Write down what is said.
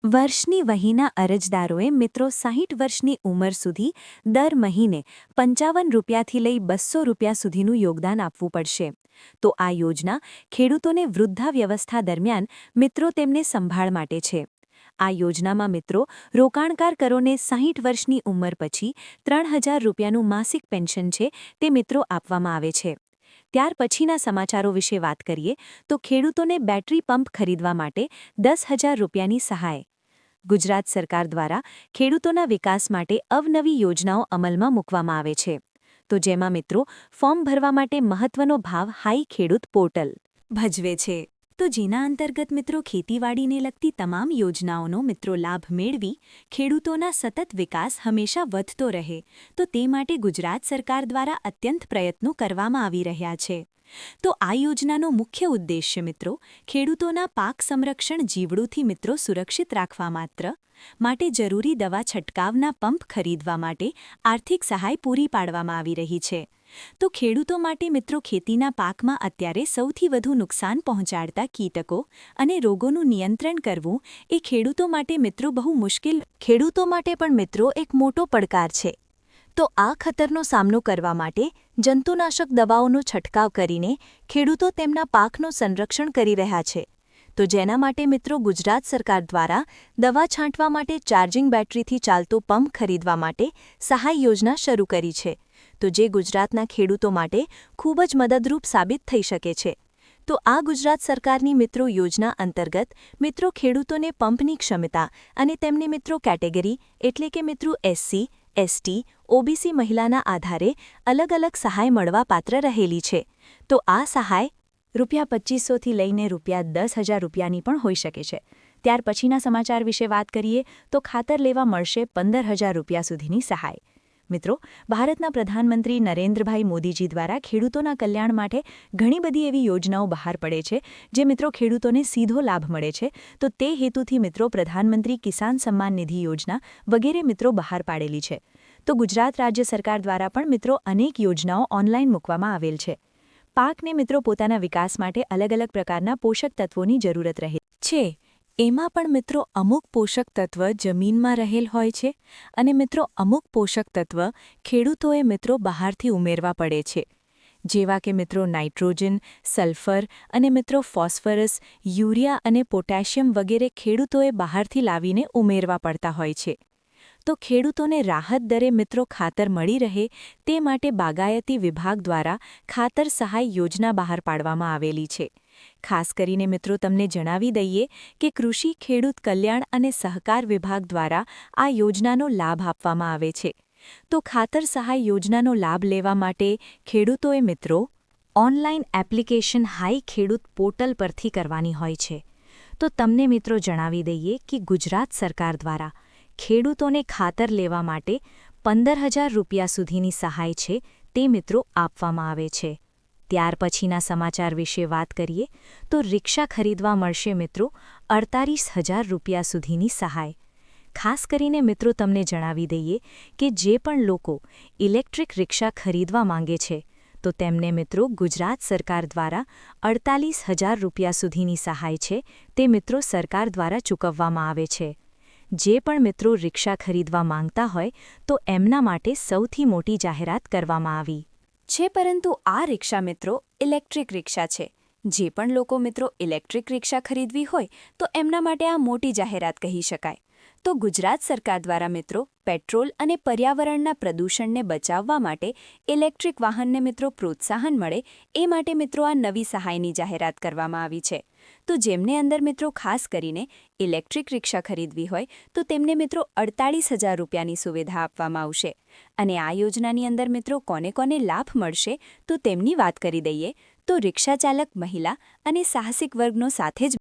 વર્ષની વહીના અરજદારોએ મિત્રો 60 વર્ષની ઉંમર સુધી દર મહિને 55 રૂપિયાથી લઈ 200 રૂપિયા સુધીનું યોગદાન આપવું પડશે. તો આ યોજના ખેડૂતોને વૃદ્ધાવ્યવસ્થા દરમિયાન મિત્રો તેમને સંભાળ માટે છે. આ યોજનામાં મિત્રો રોકાણકારોને 60 વર્ષની ઉંમર પછી 3000 રૂપિયાનું માસિક પેન્શન છે તે મિત્રો આપવામાં આવે છે. ત્યાર પછીના સમાચારો વિશે વાત કરીએ તો ખેડૂતોને બેટરી પંપ ખરીદવા માટે 10,000 રૂપિયાની સહાય. ગુજરાત સરકાર દ્વારા ખેડૂતોના વિકાસ માટે અવનવી યોજનાઓ અમલમાં મૂકવામાં આવે છે. તો જેમાં મિત્રો ફોર્મ ભરવા માટે મહત્વનો ભાવ હાઈ ખેડૂત પોર્ટલ ભજવે છે. તો જેના અંતર્ગત મિત્રો ખેતીવાડીને લગતી તમામ યોજનાઓનો મિત્રો લાભ મેળવી ખેડૂતોના સતત વિકાસ હંમેશા વધતો રહે તો તે માટે ગુજરાત સરકાર દ્વારા અત્યંત પ્રયત્નો કરવામાં આવી રહ્યા છે. તો આ યોજનાનો મુખ્ય ઉદ્દેશ્ય મિત્રો ખેડૂતોના પાક સંરક્ષણ જીવડુંથી મિત્રો સુરક્ષિત રાખવા માટે જરૂરી દવા છંટકાવના પંપ ખરીદવા માટે આર્થિક સહાય પૂરી પાડવામાં આવી રહી છે. તો ખેડૂતો માટે મિત્રો ખેતીના પાકમાં અત્યારે સૌથી વધુ નુકસાન પહોંચાડતા કીટકો અને રોગોનું નિયંત્રણ કરવું એ ખેડૂતો માટે મિત્રો બહુ મુશ્કેલ ખેડૂતો માટે પણ મિત્રો એક મોટો પડકાર છે. તો આ ખતરનો સામનો કરવા માટે જંતુનાશક દવાઓનો છંટકાવ કરીને ખેડૂતો તેમના પાકનું સંરક્ષણ કરી રહ્યા છે. તો જેના માટે મિત્રો ગુજરાત સરકાર દ્વારા દવા છાંટવા માટે ચાર્જિંગ બેટરીથી ચાલતો પંપ ખરીદવા માટે સહાય યોજના શરૂ કરી છે. તો જે ગુજરાતના ખેડૂતો માટે ખૂબ જ મદદરૂપ સાબિત થઈ શકે છે. તો આ ગુજરાત સરકારની મિત્રો યોજના અંતર્ગત મિત્રો ખેડૂતોને પંપની ક્ષમતા અને તેમની મિત્રો કેટેગરી એટલે કે મિત્રો એસસી, એસટી, ઓબીસી મહિલાના આધારે અલગ અલગ સહાય મળવા પાત્ર રહેલી છે. તો આ સહાય ₹2500થી લઈને ₹10,000 રૂપિયાની પણ હોઈ શકે છે. ત્યાર પછીના સમાચાર વિશે વાત કરીએ તો ખાતર લેવા મળશે 15,000 રૂપિયા સુધીની સહાય. મિત્રો ભારતના પ્રધાનમંત્રી નરેન્દ્રભાઈ મોદીજી દ્વારા ખેડૂતોના કલ્યાણ માટે ઘણી બધી એવી યોજનાઓ બહાર પડે છે જે મિત્રો ખેડૂતોને સીધો લાભ મળે છે. તો તે હેતુથી મિત્રો પ્રધાનમંત્રી કિસાન સન્માન નિધિ યોજના વગેરે મિત્રો બહાર પાડેલી છે. તો ગુજરાત રાજ્ય સરકાર દ્વારા પણ મિત્રો અનેક યોજનાઓ ઓનલાઈન મૂકવામાં આવેલ છે. પાકને મિત્રો પોતાના વિકાસ માટે અલગ અલગ પ્રકારના પોષક તત્વોની જરૂરત રહે છે. એમાં પણ મિત્રો અમુક પોષક તત્વ જમીનમાં રહેલ હોય છે અને મિત્રો અમુક પોષક તત્વ ખેડૂતોએ મિત્રો બહારથી ઉમેરવા પડે છે. જેવા કે મિત્રો નાઇટ્રોજન, સલ્ફર અને મિત્રો ફોસ્ફરસ, યુરિયા અને પોટેશિયમ વગેરે ખેડૂતોએ બહારથી લાવીને ઉમેરવા પડતા હોય છે. તો ખેડૂતોને રાહત દરે મિત્રો ખાતર મળી રહે તે માટે બાગાયતી વિભાગ દ્વારા ખાતર સહાય યોજના બહાર પાડવામાં આવેલી છે. ખાસ કરીને મિત્રો તમને જણાવી દઈએ કે કૃષિ ખેડૂત કલ્યાણ અને સહકાર વિભાગ દ્વારા આ યોજનાનો લાભ આપવામાં આવે છે. તો ખાતર સહાય યોજનાનો લાભ લેવા માટે ખેડૂતોએ મિત્રો ઓનલાઈન એપ્લિકેશન હાઈ ખેડૂત પોર્ટલ પરથી કરવાની હોય છે. તો તમને મિત્રો જણાવી દઈએ કે ગુજરાત સરકાર દ્વારા ખેડૂતોને ખાતર લેવા માટે 15,000 રૂપિયા સુધીની સહાય છે તે મિત્રો આપવામાં આવે છે. ત્યાર પછીના સમાચાર વિશે વાત કરીએ તો રિક્ષા ખરીદવા મળશે મિત્રો 48,000 રૂપિયા સુધીની સહાય. ખાસ કરીને મિત્રો તમને જણાવી દઈએ કે જે પણ લોકો ઇલેક્ટ્રિક રિક્ષા ખરીદવા માંગે છે તો તેમને મિત્રો ગુજરાત સરકાર દ્વારા 48,000 રૂપિયા સુધીની સહાય છે તે મિત્રો સરકાર દ્વારા ચૂકવવામાં આવે છે. જે પણ મિત્રો રિક્ષા ખરીદવા માંગતા હોય તો એમના માટે સૌથી મોટી જાહેરાત કરવામાં આવી છે. પરંતુ આ રિક્ષા મિત્રો ઇલેક્ટ્રિક રિક્ષા છે. જે પણ લોકો મિત્રો ઇલેક્ટ્રિક રિક્ષા ખરીદવી હોય તો એમના માટે આ મોટી જાહેરાત કહી શકાય. તો ગુજરાત સરકાર દ્વારા મિત્રો પેટ્રોલ અને પર્યાવરણના પ્રદૂષણને બચાવવા માટે ઇલેક્ટ્રિક વાહનને મિત્રો પ્રોત્સાહન મળે એ માટે મિત્રો આ નવી સહાયની જાહેરાત કરવામાં આવી છે. તો જેમને અંદર મિત્રો ખાસ કરીને ઇલેક્ટ્રિક રિક્ષા ખરીદવી હોય તો તેમને મિત્રો 48,000 રૂપિયાની સુવિધા આપવામાં આવશે. અને આ યોજનાની અંદર મિત્રો કોને કોને લાભ મળશે તો તેમની વાત કરી દઈએ તો રિક્ષા ચાલક મહિલા અને સાહસિક વર્ગનો સાથે જ